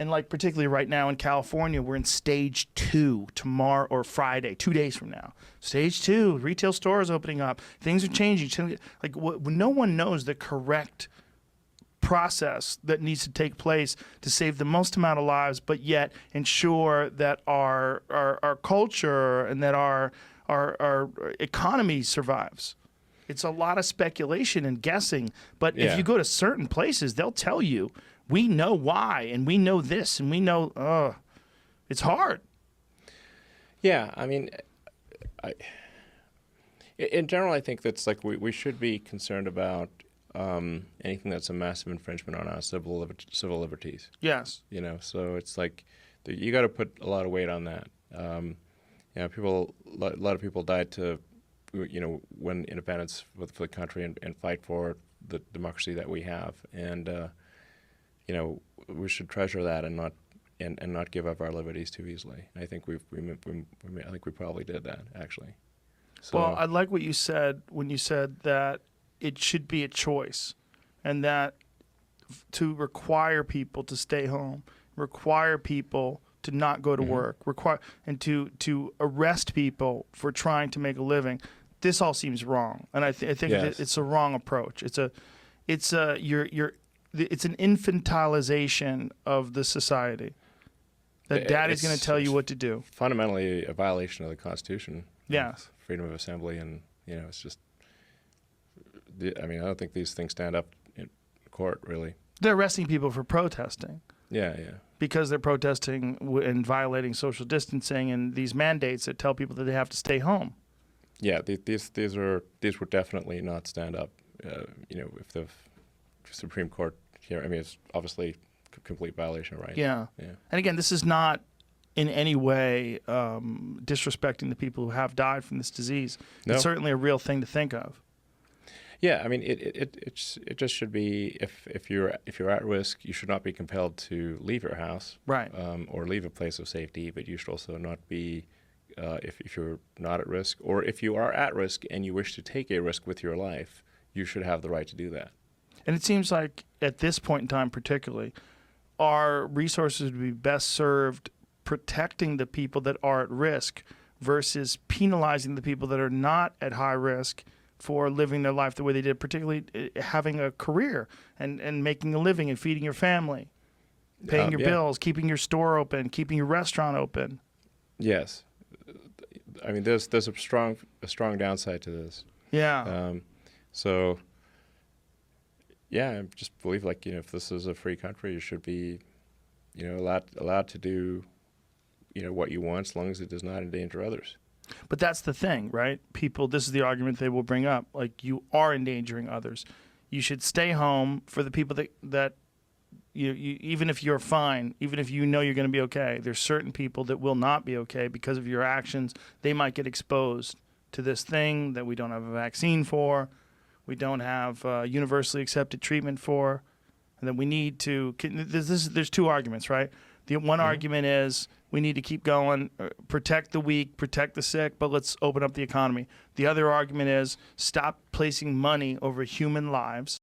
And like particularly right now in California, we're in stage 2 tomorrow or Friday, 2 days from now. Stage 2, retail stores opening up. Things are changing. Like no one knows the correct process that needs to take place to save the most amount of lives, but yet ensure that our culture and that our economy survives. It's a lot of speculation and guessing, but if you go to certain places, they'll tell you, we know why, and we know this, and we know, it's hard. Yeah, I mean, in general, I think that's like we should be concerned about anything that's a massive infringement on our civil liberties. Yes. You know, so it's like you got to put a lot of weight on that. You know, a lot of people died to, you know, win independence for the country and fight for the democracy that we have, and you know, we should treasure that and not give up our liberties too easily. And I think I think we probably did that, actually. So, well, I like what you said when you said that it should be a choice, and that to require people to stay home, require people to not go to work, and to arrest people for trying to make a living. This all seems wrong, and I think it's a wrong approach. It's an infantilization of the society. That daddy's going to tell you what to do. Fundamentally a violation of the Constitution. Yes. Freedom of assembly, and you know, it's just. I mean, I don't think these things stand up in court, really. They're arresting people for protesting. Yeah. Because they're protesting and violating social distancing and these mandates that tell people that they have to stay home. Yeah, these would definitely not stand up. You know, if the Supreme Court here, I mean, it's obviously a complete violation, right? Yeah. And again, this is not in any way disrespecting the people who have died from this disease. No. It's certainly a real thing to think of. Yeah, I mean, it just should be if you're at risk, you should not be compelled to leave your house, right, or leave a place of safety. But you should also not be, if you're not at risk, or if you are at risk and you wish to take a risk with your life, you should have the right to do that. And it seems like at this point in time, particularly, our resources would be best served protecting the people that are at risk versus penalizing the people that are not at high risk for living their life the way they did, particularly having a career and making a living and feeding your family, paying your bills, keeping your store open, keeping your restaurant open. Yes. I mean, there's a strong downside to this. Yeah. So, yeah, I just believe, like, you know, if this is a free country, you should be, you know, allowed to do, you know, what you want as long as it does not endanger others. But that's the thing, right? People, this is the argument they will bring up. Like, you are endangering others. You should stay home for the people that you even if you're fine, even if you know you're going to be okay, there's certain people that will not be okay because of your actions. They might get exposed to this thing that we don't have a vaccine for, we don't have universally accepted treatment for, and that we need to. There's two arguments, right? The one argument is we need to keep going, protect the weak, protect the sick, but let's open up the economy. The other argument is stop placing money over human lives